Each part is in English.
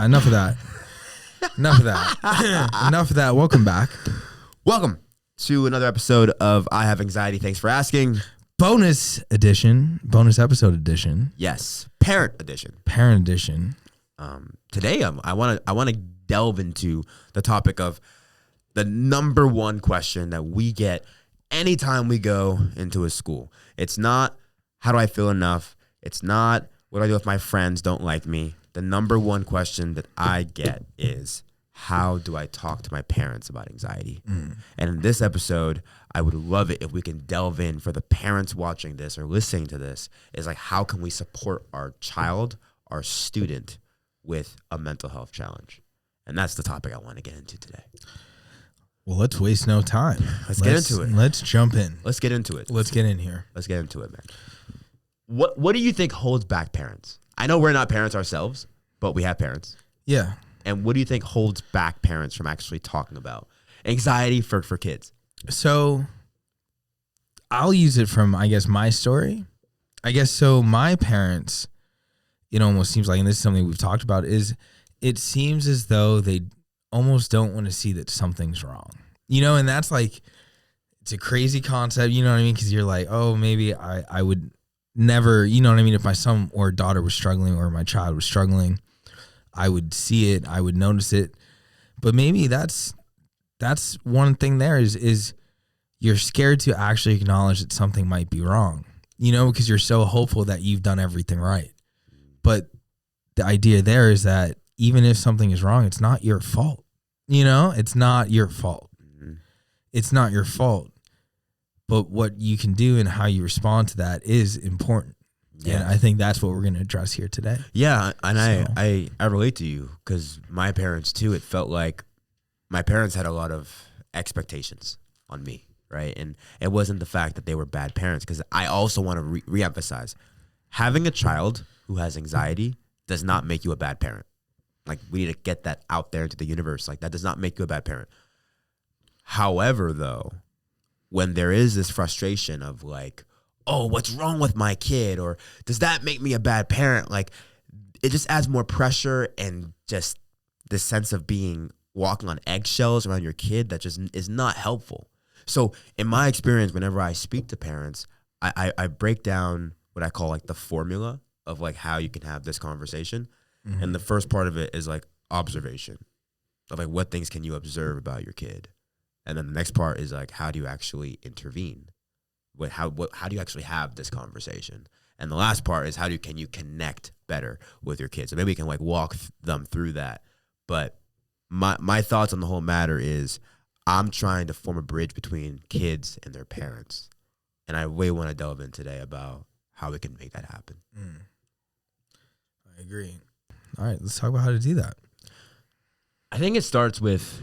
enough of that. Enough of that. Enough of that. Welcome back. Welcome to another episode of I Have Anxiety. Thanks for asking. Bonus episode edition. Yes, parent edition. Parent edition. Today, I want to delve into the topic of the number one question that we get anytime we go into a school. It's not, how do I feel enough? It's not, what do I do if my friends don't like me? The number one question that I get is, how do I talk to my parents about anxiety? And in this episode, I would love it if we can delve in for the parents watching this or listening to this, is like, how can we support our child, our student, with a mental health challenge? And that's the topic I want to get into today. Well, let's waste no time. Let's get into it. Let's jump in. Let's get into it. Let's get in here. Let's get into it, man. What do you think holds back parents? I know we're not parents ourselves, but we have parents. Yeah. And what do you think holds back parents from actually talking about anxiety for kids? So I'll use it from, I guess, my story. I guess so my parents, it almost seems like, and this is something we've talked about, is it seems as though they almost don't want to see that something's wrong. You know, and that's like, it's a crazy concept, you know what I mean? Because you're like, oh, maybe I would never, you know what I mean? If my son or daughter was struggling or my child was struggling, I would see it, I would notice it. But maybe that's one thing there is you're scared to actually acknowledge that something might be wrong, you know, because you're so hopeful that you've done everything right. But the idea there is that even if something is wrong, it's not your fault. You know, it's not your fault. It's not your fault. But what you can do and how you respond to that is important. Yeah. And I think that's what we're going to address here today. Yeah, and so. I relate to you because my parents too, it felt like my parents had a lot of expectations on me, right? And it wasn't the fact that they were bad parents, because I also want to reemphasize, having a child who has anxiety does not make you a bad parent. Like, we need to get that out there into the universe. Like, that does not make you a bad parent. However, though, when there is this frustration of like, oh, what's wrong with my kid? Or does that make me a bad parent? Like, it just adds more pressure and just this sense of walking on eggshells around your kid that just is not helpful. So in my experience, whenever I speak to parents, I break down what I call like the formula of like how you can have this conversation. Mm-hmm. And the first part of it is like observation of like, what things can you observe about your kid? And then the next part is like, how do you actually intervene? How do you actually have this conversation? And the last part is can you connect better with your kids? So maybe we can like walk them through that. But my thoughts on the whole matter is, I'm trying to form a bridge between kids and their parents. And I really want to delve in today about how we can make that happen. I agree. All right, let's talk about how to do that. I think it starts with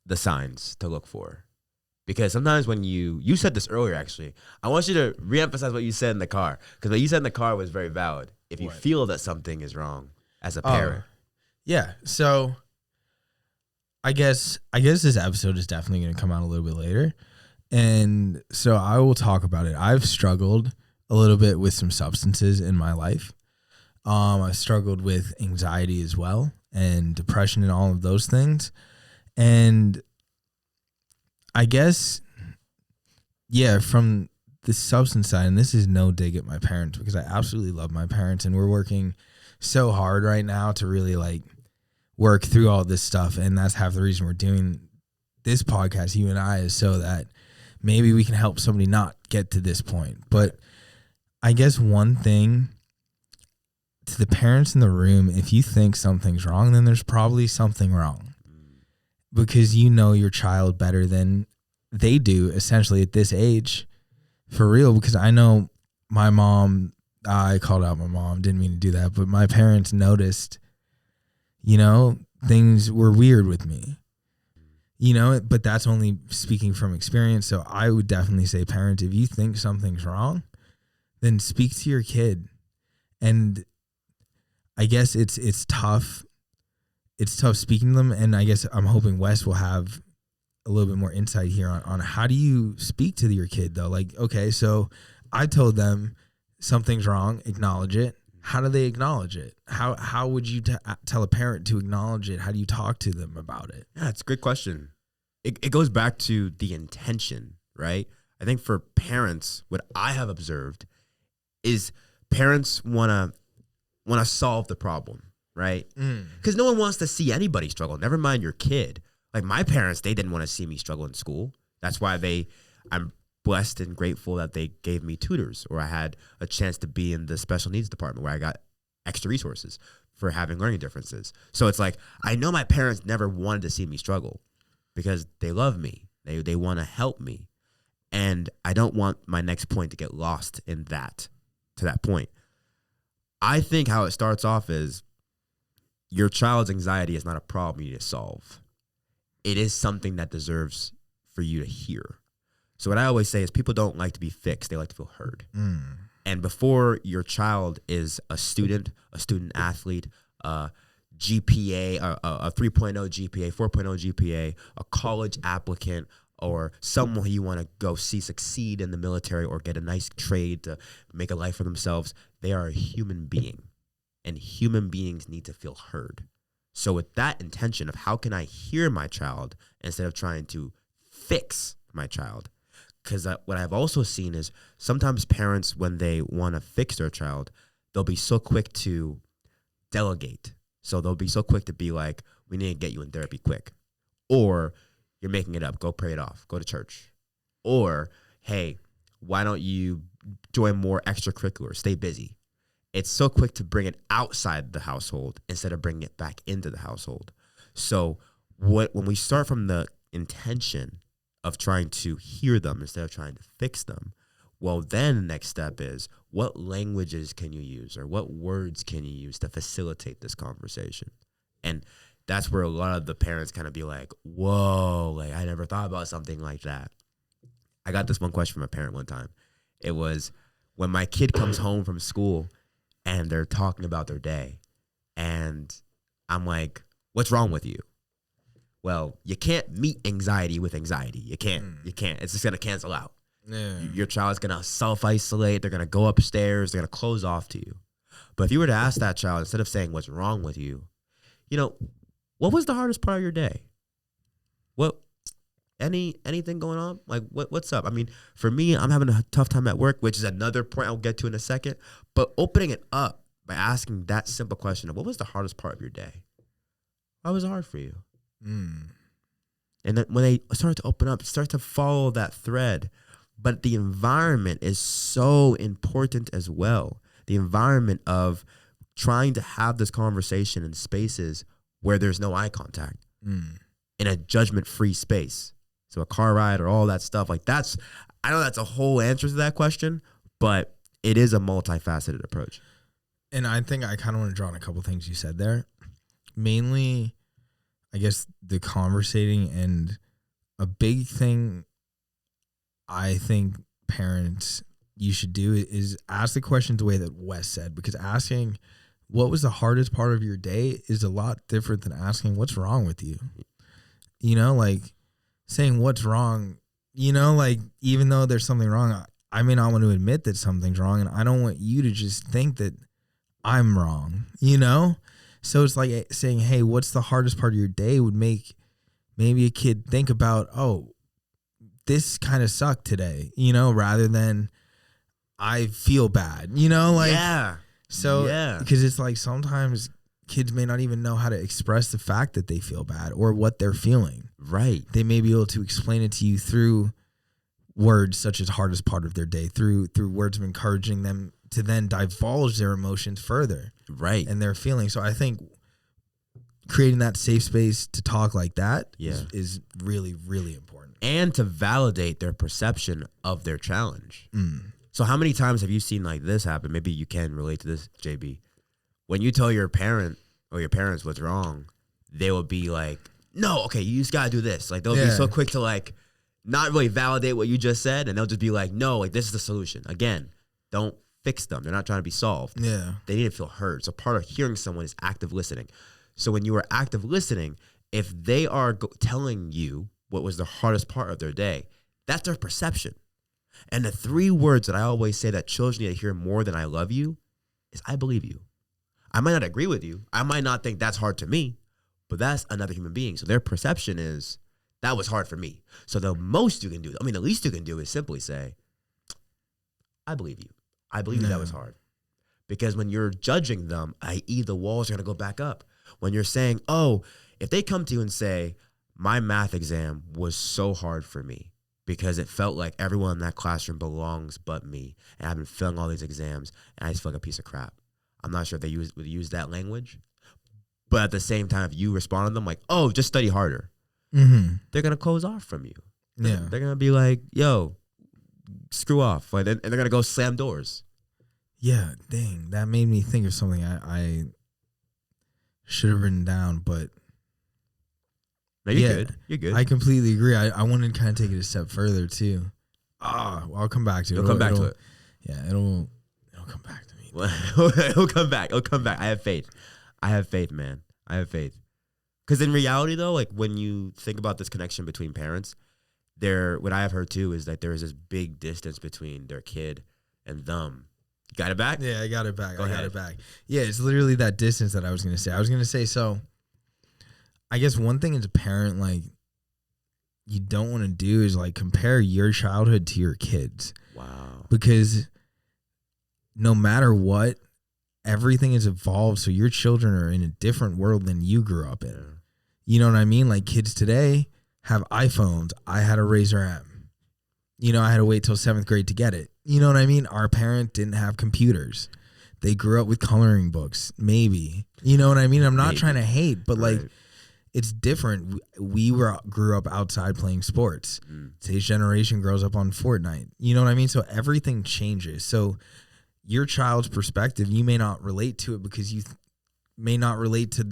the signs to look for. Because sometimes when you said this earlier, actually, I want you to reemphasize what you said in the car. Because what you said in the car was very valid. If you feel that something is wrong as a parent. Yeah. So I guess this episode is definitely going to come out a little bit later. And so I will talk about it. I've struggled a little bit with some substances in my life. I struggled with anxiety as well, and depression and all of those things. And I guess, yeah, from the substance side, and this is no dig at my parents, because I absolutely love my parents, and we're working so hard right now to really like work through all this stuff. And that's half the reason we're doing this podcast, you and I, is so that maybe we can help somebody not get to this point. But I guess one thing to the parents in the room, if you think something's wrong, then there's probably something wrong, because you know your child better than they do, essentially, at this age, for real. Because I know my mom, I called out my mom, didn't mean to do that, but my parents noticed, you know, things were weird with me, you know, but that's only speaking from experience. So I would definitely say, parents, if you think something's wrong, then speak to your kid. And I guess it's tough. It's tough speaking to them. And I guess I'm hoping Wes will have a little bit more insight here on how do you speak to your kid, though? Like, okay, so I told them something's wrong, acknowledge it. How do they acknowledge it? How would you tell a parent to acknowledge it? How do you talk to them about it? Yeah, it's a great question. It goes back to the intention, right? I think for parents, what I have observed is parents wanna solve the problem, right? Because no one wants to see anybody struggle. Never mind your kid. Like my parents, they didn't want to see me struggle in school. That's why I'm blessed and grateful that they gave me tutors, or I had a chance to be in the special needs department where I got extra resources for having learning differences. So it's like, I know my parents never wanted to see me struggle because they love me. They want to help me. And I don't want my next point to get lost in that, to that point. I think how it starts off is your child's anxiety is not a problem you need to solve. It is something that deserves for you to hear. So what I always say is people don't like to be fixed. They like to feel heard. And before your child is a student athlete, GPA, a 3.0 GPA, 4.0 GPA, a college applicant, or someone you want to go see succeed in the military or get a nice trade to make a life for themselves, they are a human being. And human beings need to feel heard. So with that intention of how can I hear my child instead of trying to fix my child, because what I've also seen is sometimes parents, when they want to fix their child, they'll be so quick to delegate. So they'll be so quick to be like, we need to get you in therapy quick. Or you're making it up. Go pray it off. Go to church. Or, hey, why don't you join more extracurriculars? Stay busy. It's so quick to bring it outside the household instead of bringing it back into the household. So when we start from the intention of trying to hear them instead of trying to fix them, well, then the next step is what languages can you use or what words can you use to facilitate this conversation? And that's where a lot of the parents kind of be like, whoa, like I never thought about something like that. I got this one question from a parent one time. It was when my kid comes home from school and they're talking about their day and I'm like, what's wrong with you? Well, you can't meet anxiety with anxiety. You can't. It's just going to cancel out. Yeah. Your child's going to self-isolate. They're going to go upstairs. They're going to close off to you. But if you were to ask that child, instead of saying what's wrong with you, what was the hardest part of your day? Anything going on? Like, what's up? I mean, for me, I'm having a tough time at work, which is another point I'll get to in a second. But opening it up by asking that simple question of what was the hardest part of your day? Why was it hard for you? And then when they start to open up, start to follow that thread. But the environment is so important as well. The environment of trying to have this conversation in spaces where there's no eye contact, in a judgment-free space. So a car ride or all that stuff, like I know that's a whole answer to that question, but it is a multifaceted approach. And I think I kind of want to draw on a couple things you said there. Mainly, I guess the conversating, and a big thing I think parents, you should do is ask the questions the way that Wes said, because asking what was the hardest part of your day is a lot different than asking what's wrong with you. Like saying what's wrong, like even though there's something wrong, I may not want to admit that something's wrong, and I don't want you to just think that I'm wrong, So it's like saying, hey, what's the hardest part of your day would make maybe a kid think about, oh, this kind of sucked today, rather than I feel bad, Yeah. So, yeah. Because it's like sometimes kids may not even know how to express the fact that they feel bad or what they're feeling. Right. They may be able to explain it to you through words such as hardest part of their day, through words of encouraging them to then divulge their emotions further. Right. And their feelings. So I think creating that safe space to talk like that is really, really important. And to validate their perception of their challenge. So how many times have you seen like this happen? Maybe you can relate to this, JB. When you tell your parent or your parents what's wrong, they will be like, no, okay, you just got to do this. Like they'll be so quick to like not really validate what you just said. And they'll just be like, no, like this is the solution. Again, don't fix them. They're not trying to be solved. Yeah. They need to feel heard. So part of hearing someone is active listening. So when you are active listening, if they are telling you what was the hardest part of their day, that's their perception. And the 3 words that I always say that children need to hear more than I love you is I believe you. I might not agree with you. I might not think that's hard to me, but that's another human being. So their perception is that was hard for me. So the most you can do, the least you can do is simply say, I believe you. I believe that was hard. Because when you're judging them, i.e. the walls are going to go back up. When you're saying, oh, if they come to you and say, my math exam was so hard for me because it felt like everyone in that classroom belongs but me. And I've been failing all these exams and I just feel like a piece of crap. I'm not sure if they would use that language. But at the same time, if you respond to them like, oh, just study harder, they're going to close off from you. Yeah. They're going to be like, yo, screw off. Like, and they're going to go slam doors. Yeah, dang. That made me think of something I should have written down, but no, you're good. You're good. I completely agree. I wanted to kind of take it a step further too. Well, I'll come back to it. You'll come back to it. Yeah, it'll come back to me. It'll come back. It'll come back. I have faith. I have faith, man. I have faith. Because in reality, though, like when you think about this connection between parents, what I have heard too is that there is this big distance between their kid and them. Got it back? Yeah, I got it back. Go ahead. Got it back. Yeah, it's literally that distance that I was going to say. I was going to say, so I guess one thing as a parent, like, you don't want to do is, like, compare your childhood to your kids. Wow. Because no matter what, everything has evolved, so your children are in a different world than you grew up in. Yeah. You know what I mean? Like, kids today have iPhones. I had a Razor M. You know, I had to wait till 7th grade to get it. You know what I mean? Our parent didn't have computers. They grew up with coloring books, maybe. You know what I mean? I'm not trying to hate, but like, it's different. We grew up outside playing sports. Today's generation grows up on Fortnite. You know what I mean? So everything changes. So your child's perspective, you may not relate to it because you may not relate to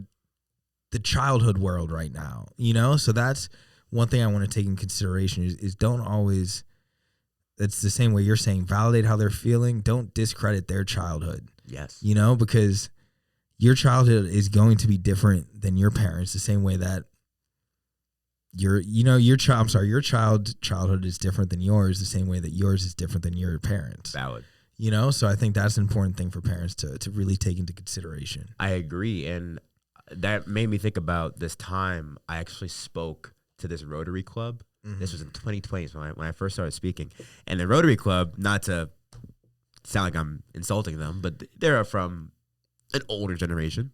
the childhood world right now. You know? So that's one thing I want to take in consideration is don't always... It's the same way you're saying, validate how they're feeling. Don't discredit their childhood. Yes. You know, because your childhood is going to be different than your parents, the same way that your childhood is different than yours, the same way that yours is different than your parents. Valid. You know, so I think that's an important thing for parents to really take into consideration. I agree. And that made me think about this time I actually spoke to this Rotary Club. This was in 2020 when I first started speaking. And the Rotary Club, not to sound like I'm insulting them, but they're from an older generation.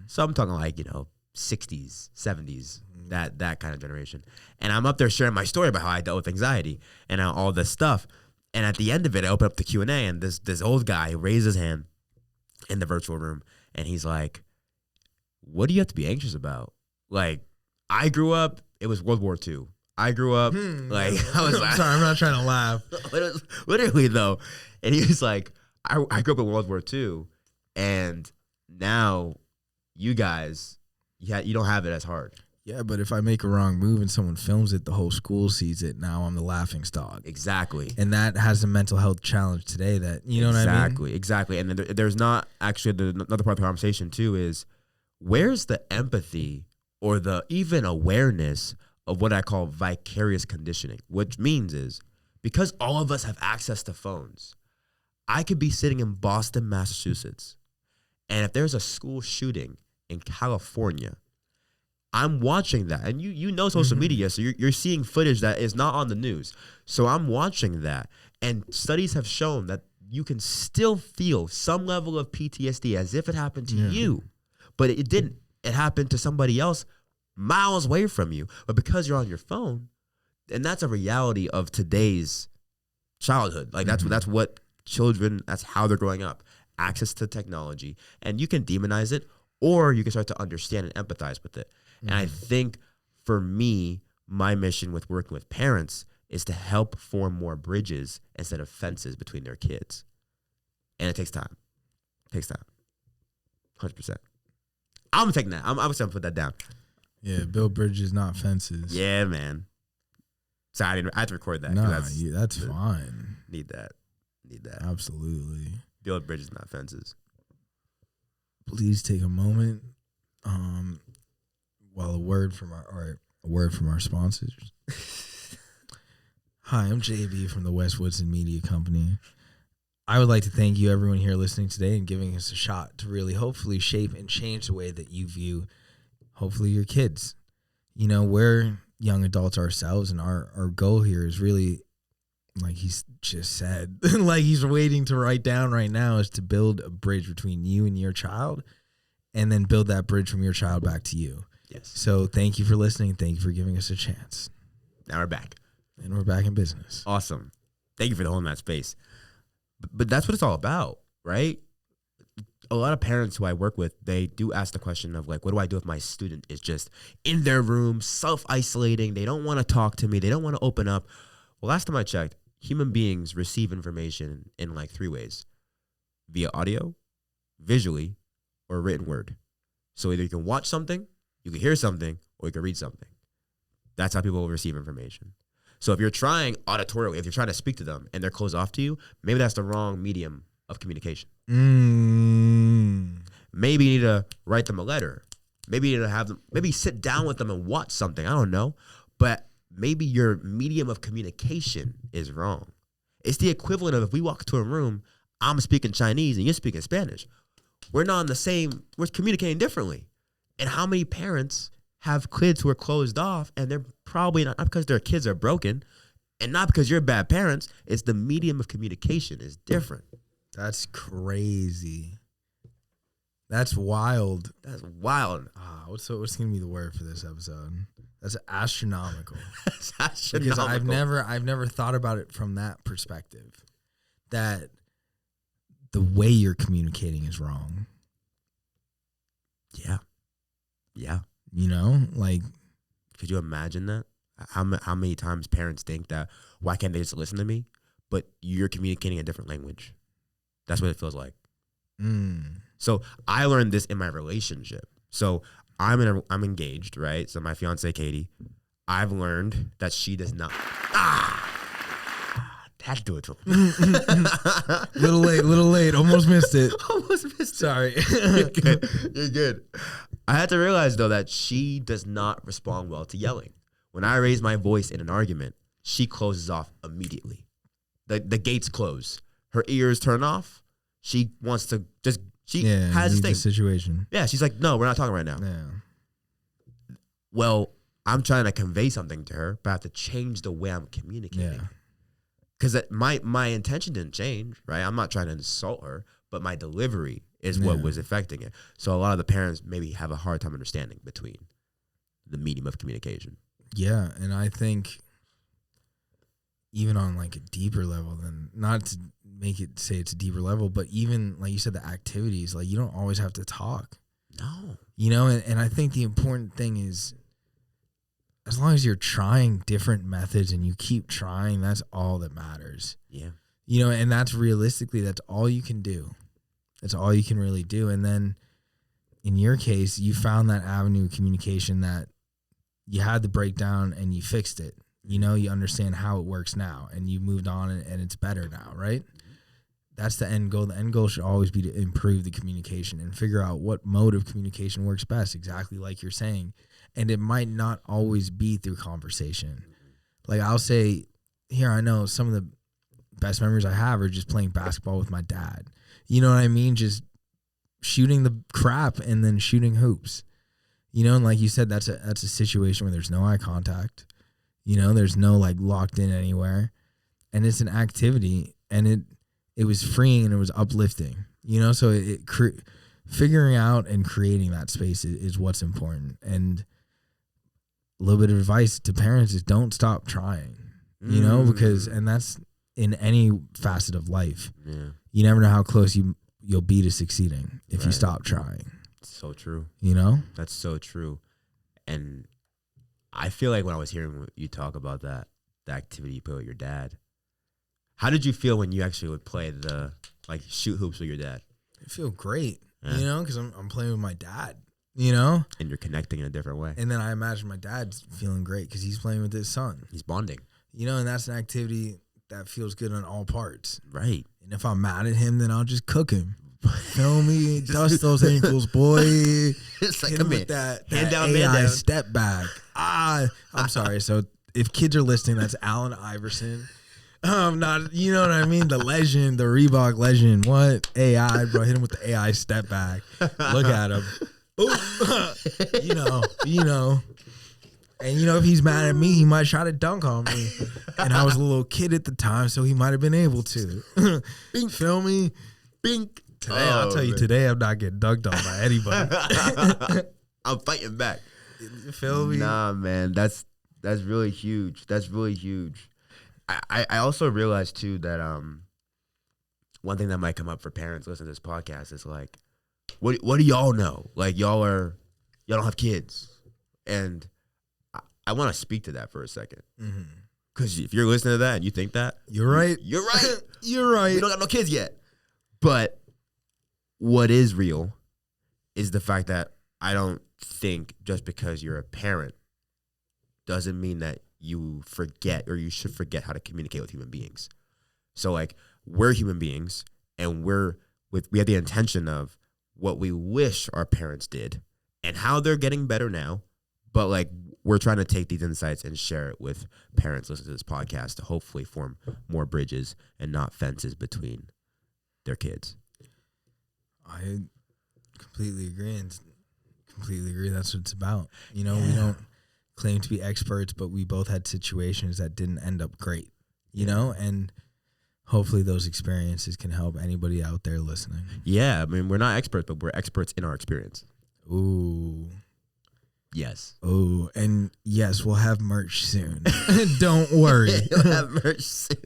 So I'm talking like, 60s, 70s, that kind of generation. And I'm up there sharing my story about how I dealt with anxiety and all this stuff. And at the end of it, I open up the Q&A, and this old guy raised his hand in the virtual room, and he's like, what do you have to be anxious about? Like, I grew up, it was World War II. I grew up, I was like... Sorry, I'm not trying to laugh. Literally, though. And he was like, I grew up in World War II, and now you guys, you don't have it as hard. Yeah, but if I make a wrong move and someone films it, the whole school sees it, now I'm the laughing stock. Exactly. And that has a mental health challenge today that, you know what I mean? Exactly. And then there's not actually, another part of the conversation, too, is where's the empathy or the even awareness of what I call vicarious conditioning, which means is because all of us have access to phones, I could be sitting in Boston, Massachusetts, and if there's a school shooting in California, I'm watching that. And you know social media, so you're seeing footage that is not on the news. So I'm watching that. And studies have shown that you can still feel some level of PTSD as if it happened to you, but it didn't. It happened to somebody else miles away from you, but because you're on your phone, and that's a reality of today's childhood. Like that's what children, that's how they're growing up, access to technology, and you can demonize it, or you can start to understand and empathize with it. And I think for me, my mission with working with parents is to help form more bridges instead of fences between their kids. And it takes time. It takes time. 100%. I'm taking that. I'm just going to put that down. Yeah, build bridges, not fences. Yeah, man. Sorry, I had to record that. Nah, that's fine. Need that. Absolutely. Build bridges, not fences. Please take a moment. Well, a word from our sponsors. Hi, I'm JB from the West Woodson Media Company. I would like to thank you, everyone here listening today, and giving us a shot to really hopefully shape and change the way that you view, hopefully, your kids. You know, we're young adults ourselves, and our goal here is really, like he's just said, like he's waiting to write down right now, is to build a bridge between you and your child, and then build that bridge from your child back to you. Yes. So thank you for listening. Thank you for giving us a chance. Now we're back. And we're back in business. Awesome. Thank you for holding that space. But that's what it's all about, right? A lot of parents who I work with, they do ask the question of like, what do I do if my student is just in their room, self-isolating? They don't want to talk to me. They don't want to open up. Well, last time I checked, human beings receive information in like 3 ways: via audio, visually, or written word. So either you can watch something, you can hear something, or you can read something. That's how people receive information. So if you're trying auditorially, if you're trying to speak to them and they're closed off to you, maybe that's the wrong medium of communication. Maybe you need to write them a letter. Maybe you need to have them, maybe sit down with them and watch something. I don't know. But maybe your medium of communication is wrong. It's the equivalent of if we walk into a room, I'm speaking Chinese and you're speaking Spanish. We're not in the same, we're communicating differently. And how many parents have kids who are closed off, and they're probably not because their kids are broken and not because you're bad parents. It's the medium of communication is different. That's crazy. That's wild. That's wild. What's going to be the word for this episode? That's astronomical. That's astronomical. Because I've never thought about it from that perspective. That the way you're communicating is wrong. Yeah. Yeah. You know, like, could you imagine that? How many times parents think that, why can't they just listen to me? But you're communicating a different language. That's what it feels like. So I learned this in my relationship. So I'm engaged, right? So my fiance, Katie, I've learned that she does not. Had to do it to him. Little late. Almost missed it. Sorry. You're good. I had to realize, though, that she does not respond well to yelling. When I raise my voice in an argument, she closes off immediately. The gates close. Her ears turn off. She wants to just, has this thing. Situation. Yeah, she's like, no, we're not talking right now. Yeah. Well, I'm trying to convey something to her, but I have to change the way I'm communicating. Yeah. Because my intention didn't change, right? I'm not trying to insult her, but my delivery is what was affecting it. So a lot of the parents maybe have a hard time understanding between the medium of communication. Yeah, and I think even on like a deeper level, than not to make it say it's a deeper level, but even like you said, the activities, like you don't always have to talk. No. You know, and I think the important thing is, as long as you're trying different methods and you keep trying, that's all that matters. Yeah. You know, and that's realistically, that's all you can do. That's all you can really do. And then in your case, you found that avenue of communication that you had the breakdown and you fixed it. You know, you understand how it works now and you moved on and it's better now, right? That's the end goal. The end goal should always be to improve the communication and figure out what mode of communication works best, exactly like you're saying. And it might not always be through conversation. Like I'll say, here, I know some of the best memories I have are just playing basketball with my dad. You know what I mean? Just shooting the crap and then shooting hoops. You know, and like you said, that's a situation where there's no eye contact. You know, there's no like locked in anywhere. And it's an activity and it was freeing and it was uplifting. You know, so figuring out and creating that space is what's important. And a little bit of advice to parents is don't stop trying, you know, because, and that's in any facet of life. Yeah. You never know how close you'll be to succeeding if you stop trying. So true. You know? That's so true. And I feel like when I was hearing you talk about that, the activity you put with your dad, how did you feel when you actually would play shoot hoops with your dad? I feel great, you know, because I'm playing with my dad. You know? And you're connecting in a different way. And then I imagine my dad's feeling great because he's playing with his son. He's bonding. You know, and that's an activity that feels good on all parts. Right. And if I'm mad at him, then I'll just cook him. Feel me? Dust those ankles, boy. It's like, come in. That hand down, AI man down. Step back. I'm sorry. So if kids are listening, that's Allen Iverson. I'm not, you know what I mean? The legend, the Reebok legend. What? AI, bro. Hit him with the AI step back. Look at him. you know. And if he's mad at me, he might try to dunk on me. And I was a little kid at the time, so he might have been able to. Feel me? Bink. Today, I'll tell you, today I'm not getting dunked on by anybody. I'm fighting back. You feel me? Nah, man, that's really huge. That's really huge. I also realized too that one thing that might come up for parents listening to this podcast is like, what do y'all know? Like y'all don't have kids, and I want to speak to that for a second. Because if you're listening to that and you think that, you're right. You're right. You're right. We don't got no kids yet. But what is real is the fact that I don't think just because you're a parent doesn't mean that you forget or you should forget how to communicate with human beings. So like we're human beings and we have the intention of what we wish our parents did and how they're getting better now. But like we're trying to take these insights and share it with parents listening to this podcast to hopefully form more bridges and not fences between their kids. I completely agree and completely agree. That's what it's about. We don't claim to be experts, but we both had situations that didn't end up great, and hopefully those experiences can help anybody out there listening. Yeah. I mean, we're not experts, but we're experts in our experience. Ooh. Yes. Oh, and yes, we'll have merch soon. Don't worry. We'll have merch soon.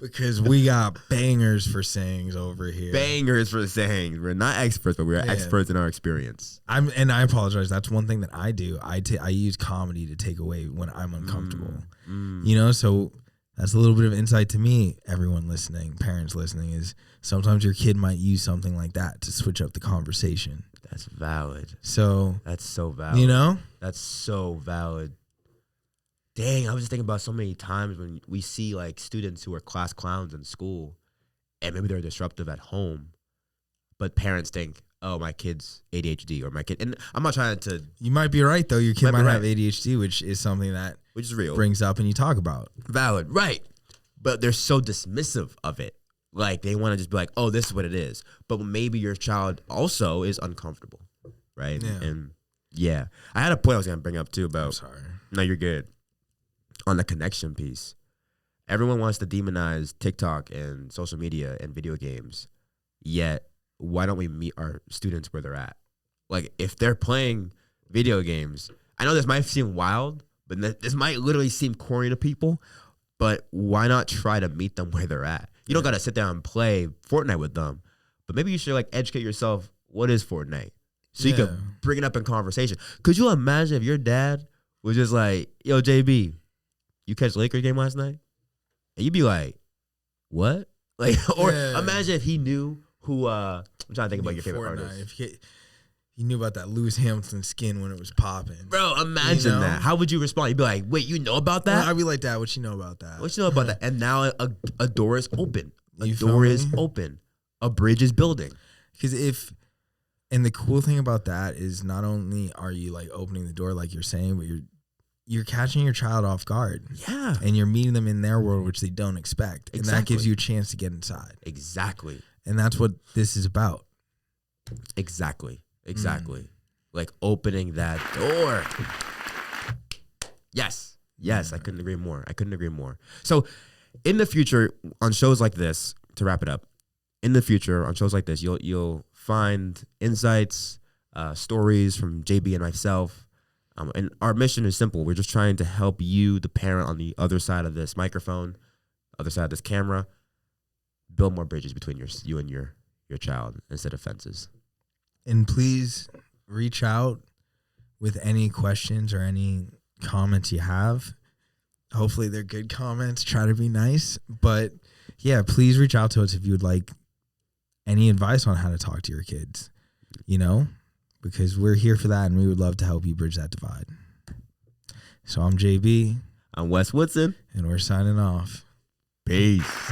Because we got bangers for sayings over here. Bangers for sayings. We're not experts, but we're experts in our experience. And I apologize. That's one thing that I do. I use comedy to take away when I'm uncomfortable. So that's a little bit of insight to me, everyone listening, parents listening, is sometimes your kid might use something like that to switch up the conversation. That's valid. So that's so valid. That's so valid. Dang, I was just thinking about so many times when we see like students who are class clowns in school and maybe they're disruptive at home, but parents think, oh, my kid's ADHD or my kid. And I'm not trying to. You might be right, though. Your kid might have ADHD, which is something that which is real. Brings up and you talk about. Valid. Right. But they're so dismissive of it. Like they want to just be like, oh, this is what it is. But maybe your child also is uncomfortable. Right. Yeah. And yeah, I had a point I was going to bring up too about. I'm sorry. No, you're good. On the connection piece. Everyone wants to demonize TikTok and social media and video games. Yet, why don't we meet our students where they're at? Like, if they're playing video games, I know this might seem wild, but this might literally seem corny to people, but why not try to meet them where they're at? You don't got to sit down and play Fortnite with them, but maybe you should like educate yourself. What is Fortnite? So you can bring it up in conversation. Could you imagine if your dad was just like, yo, JB, you catch the Lakers game last night? And you'd be like, what? Like, or imagine if he knew who, I'm trying to think about your favorite Fortnite. artist. If you knew about that Lewis Hamilton skin when it was popping. Bro, imagine that. How would you respond? You'd be like, wait, you know about that? Well, I'd be like, Dad, what you know about that? What you know about that? And now a door is open. A door is open. A bridge is building. Because and the cool thing about that is not only are you like opening the door like you're saying, but you're catching your child off guard. Yeah. And you're meeting them in their world, which they don't expect. Exactly. And that gives you a chance to get inside. Exactly. And that's what this is about. Exactly. Like opening that door. Yes. I couldn't agree more. So in the future, on shows like this, to wrap it up, in the future, on shows like this, you'll find insights, stories from JB and myself. And our mission is simple. We're just trying to help you, the parent on the other side of this microphone, other side of this camera, build more bridges between you and your child instead of fences. And please reach out with any questions or any comments you have. Hopefully they're good comments. Try to be nice. But yeah, please reach out to us if you would like any advice on how to talk to your kids, because we're here for that and we would love to help you bridge that divide. So I'm JB. I'm Wes Woodson. And we're signing off. Peace.